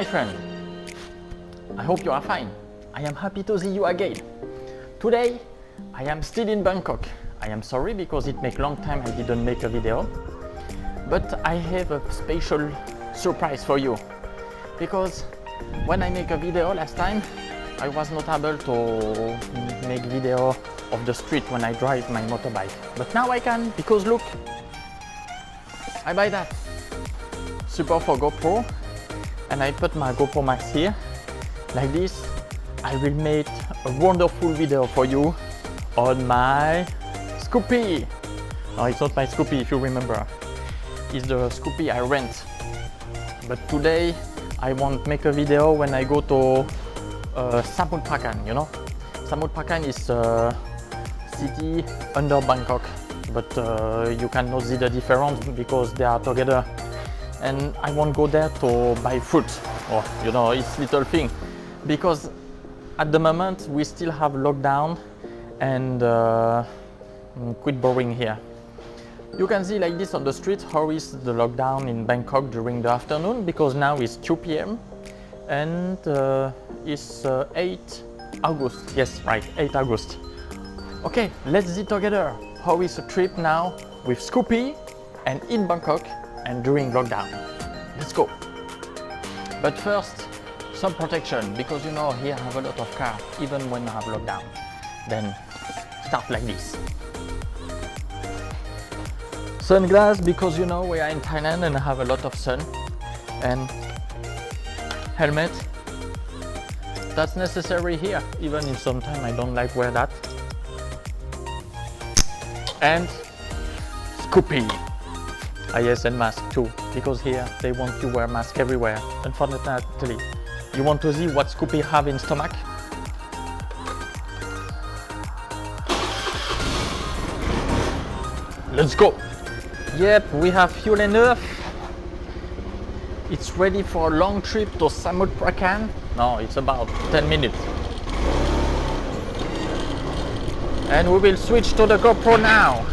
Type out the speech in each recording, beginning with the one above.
friend. I hope you are fine. I am happy to see you again. Today, I am still in Bangkok. I am sorry because it makes a long time I didn't make a video. But I have a special surprise for you. Because when I make a video last time, I was not able to make video of the street when I drive my motorbike. But now I can, because look, I buy that support for GoPro and I put my GoPro Max here. Like this, I will make a wonderful video for you on my Scoopy. No, it's not my Scoopy if you remember. It's the Scoopy I rent. But today, I want to make a video when I go to Samut Prakan, you know. Samut Prakan is a city under Bangkok, but you cannot see the difference because they are together. And I want to go there to buy fruit, or you know, it's little thing. Because at the moment we still have lockdown and quite boring here. You can see like this on the street how is the lockdown in Bangkok during the afternoon, because now it's 2 p.m. and it's 8 August. Yes, right, 8 August. Okay, let's see together how is a trip now with Scoopy and in Bangkok and during lockdown. Let's go. But first, some protection, because you know here I have a lot of cars even when I have lockdown. Then start like this. Sunglass, because you know we are in Thailand and I have a lot of sun. And helmet, that's necessary here, even if sometimes I don't like wear that. And Scoopy. Yes, and mask too, because here they want you wear mask everywhere. Unfortunately, you want to see what Scoopy have in stomach? Let's go. Yep, we have fuel enough. It's ready for a long trip to Samut Prakan. No, it's about 10 minutes. And we will switch to the GoPro now.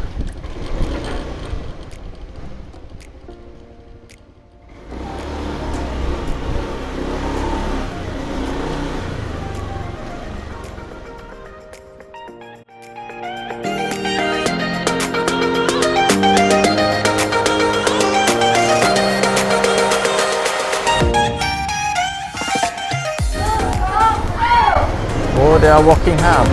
Oh, they are working hard.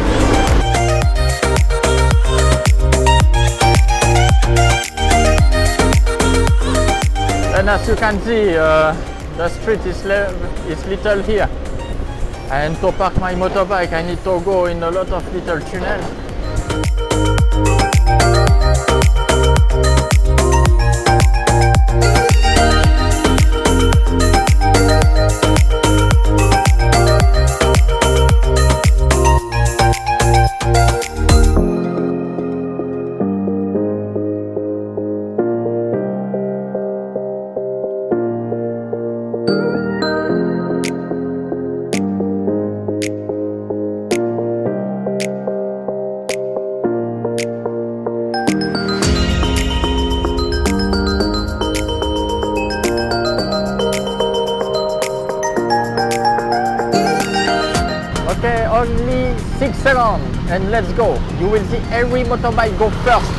And as you can see, the street is little here. And to park my motorbike, I need to go in a lot of little tunnels. Okay, only 6 seconds and let's go. You will see every motorbike go first.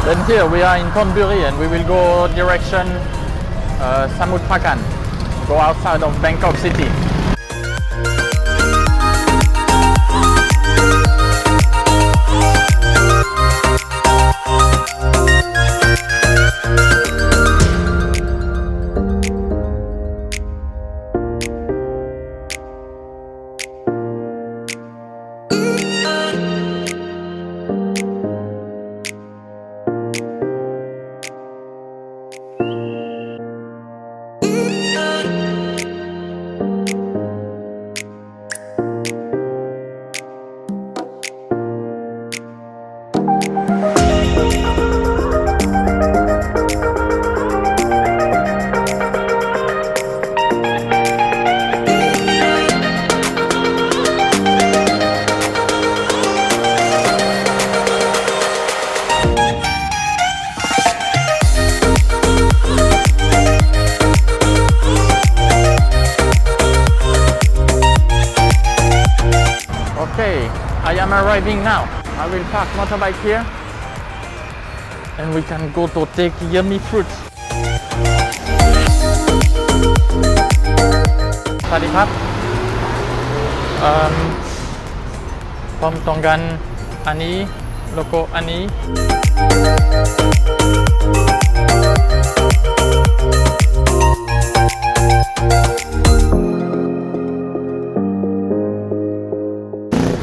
Then here we are in Thonburi and we will go direction Samut Prakan, go outside of Bangkok city. arriving now. I will park motorbike here and we can go to take yummy fruits. สวัสดีครับผมต้องการอันนี้แล้วก็อันนี้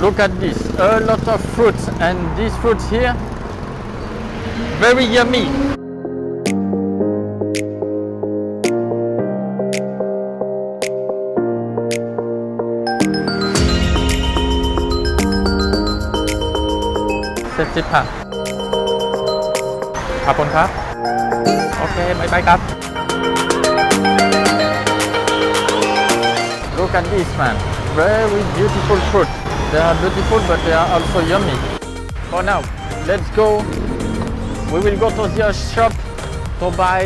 Look at this, a lot of fruits, and these fruits here, very yummy. $70 ขอบคุณครับโอเคบ๊ายบายครับ Look at this man, very beautiful fruit. They are beautiful, but they are also yummy. For now, let's go. We will go to the shop to buy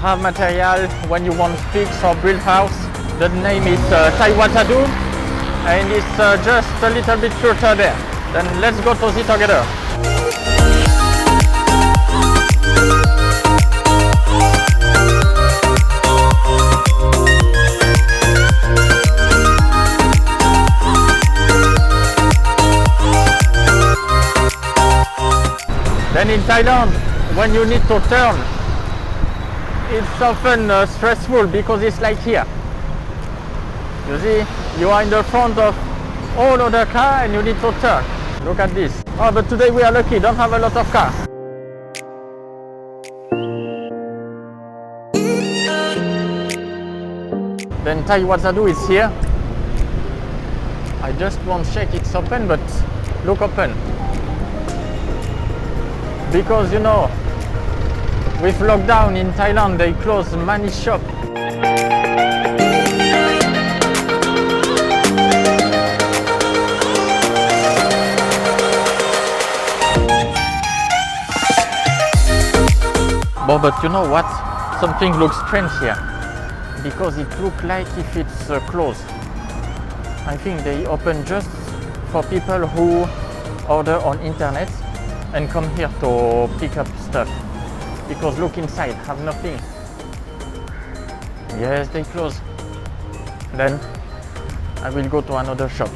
raw material when you want to fix or build house. The name is Thai Watadu, and it's just a little bit shorter there. Then let's go to see together. Then in Thailand, when you need to turn, it's often stressful because it's like here. You see, you are in the front of all other cars and you need to turn. Look at this. Oh, but today we are lucky, don't have a lot of cars. Then Thai Watadu is here. I just want to check it's open, but look open. Because you know, with lockdown in Thailand, they close many shops. But you know what? Something looks strange here. Because it looks like if it's closed. I think they open just for people who order on internet and come here to pick up stuff. Because look inside, have nothing. Yes, they close. Then I will go to another shop.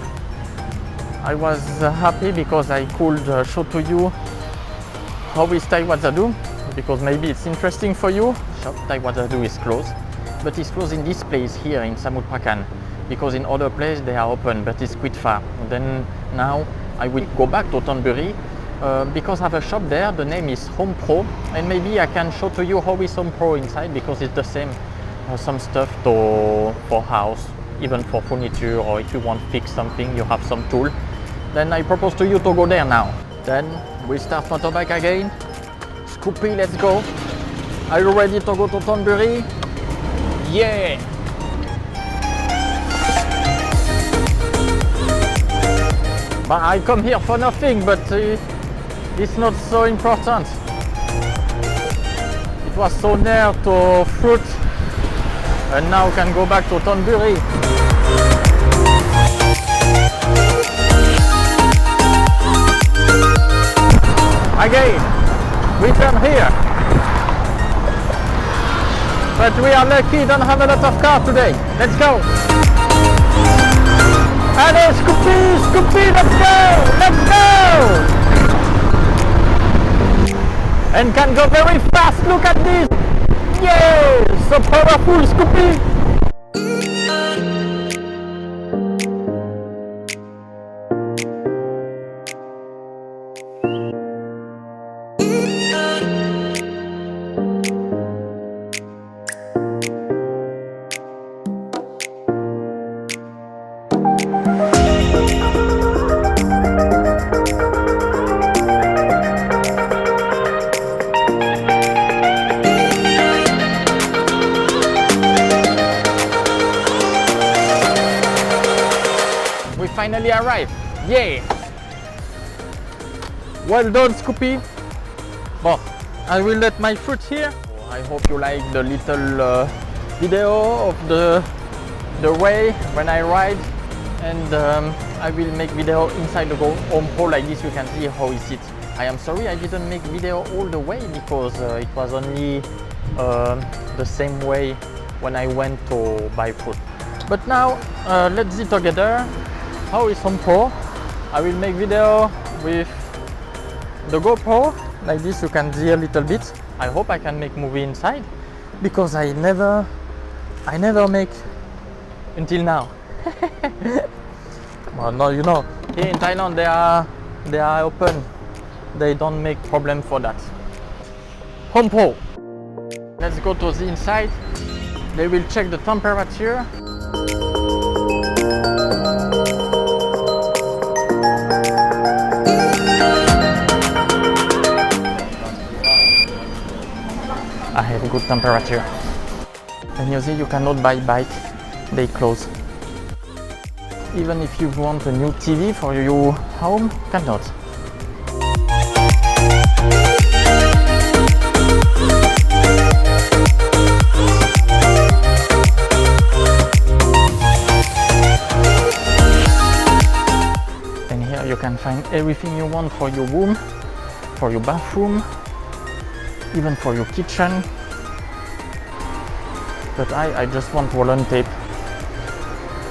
I was happy because I could show to you how is Thai Watadu, because maybe it's interesting for you. Shop Thai Watadu is closed, but it's closed in this place here in Samut Prakan, because in other places they are open, but it's quite far. Then now I will go back to Thonburi because I have a shop there. The name is Home Pro, and maybe I can show to you how is Home Pro inside, because it's the same. Some stuff for house, even for furniture, or if you want to fix something, you have some tool. Then I propose to you to go there now. Then we start motorbike again. Scoopy, let's go. Are you ready to go to Thonburi? Yeah! But I come here for nothing, but it's not so important. It was so near to fruit, and now can go back to Thonburi. Again, we turn here. But we are lucky, don't have a lot of cars today. Let's go. Allez, Scoopy, Scoopy, let's go, let's go. And can go very fast, look at this. Yay, so powerful, Scoopy. Finally arrived. Yeah. Well done, Scoopy. Well, I will let my fruit here. I hope you like the little video of the way when I ride, and I will make video inside the home pro like this. You can see how it sits. I am sorry I didn't make video all the way because it was only the same way when I went to buy fruit. But now let's see together how is home pro. I will make video with the GoPro like this. You can see a little bit. I hope I can make movie inside because I never make until now. Well, no, you know, here in Thailand they are open. They don't make problem for that. Home Pro. Let's go to the inside. They will check the temperature. I have a good temperature. And you see you cannot buy bike, they close. Even if you want a new TV for your home, cannot. And here you can find everything you want for your room, for your bathroom, even for your kitchen. But I just want woolen tape.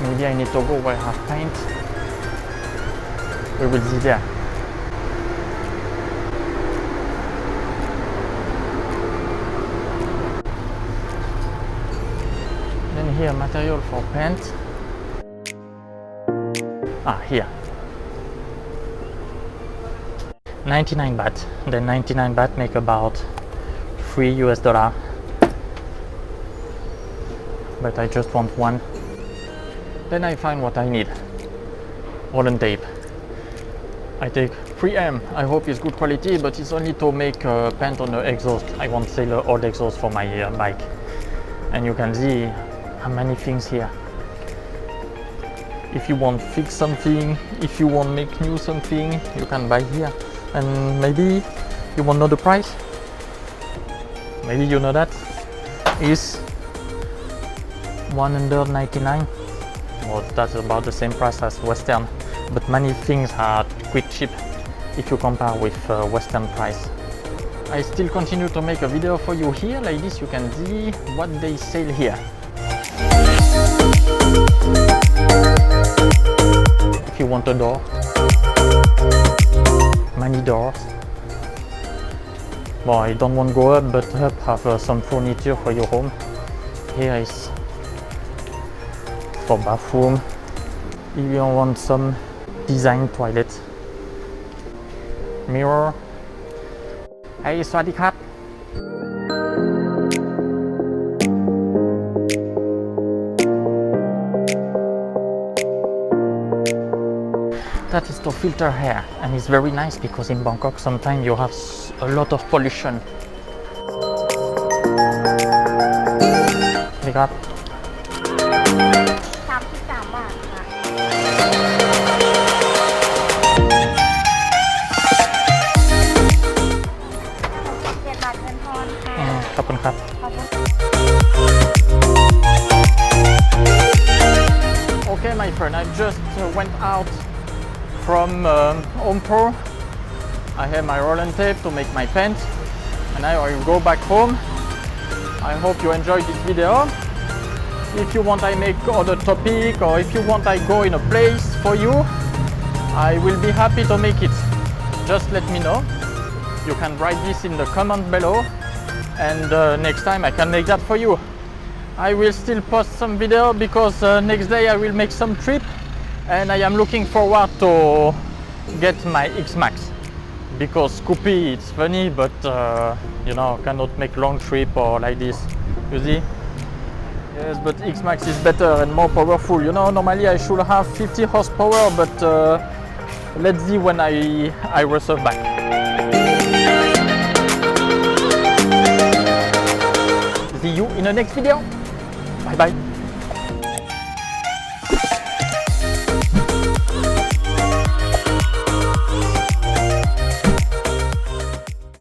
Maybe I need to go where I have paint. We will see there. Then here material for paint. Here. 99 baht. Then 99 baht make about $3. But I just want one. Then I find what I need. Woolen tape. I take 3M. I hope it's good quality, but it's only to make paint on the exhaust. I want to sell old exhaust for my bike. And you can see how many things here. If you want fix something, if you want make new something, you can buy here. And maybe you want know the price. Maybe you know that is 199. Well, that's about the same price as Western, but many things are quite cheap if you compare with Western price. I still continue to make a video for you here like this. You can see what they sell here. If you want a door, many doors. Well, I don't want to go up, but up have some furniture for your home. Here is for bathroom. If you want some design toilet. Mirror. Hey, สวัสดีครับ That is to filter hair, and it's very nice because in Bangkok sometimes you have a lot of pollution. สวัสดีครับ 33 บาทค่ะ 7 บาทเงินทอนค่ะ ขอบคุณครับ ขอบคุณ Okay, my friend, I just went out from Home Pro. I have my roll and tape to make my paint, and now I will go back home. I hope you enjoyed this video. If you want I make other topic, or if you want I go in a place for you, I will be happy to make it. Just let me know. You can write this in the comment below, and next time I can make that for you. I will still post some video because next day I will make some trip, and I am looking forward to get my X-Max because Scoopy it's funny, but you know, cannot make long trip or like this. You see? Yes, but X-Max is better and more powerful. You know, normally I should have 50 horsepower, but let's see when I reserve back. See you in the next video. Bye bye.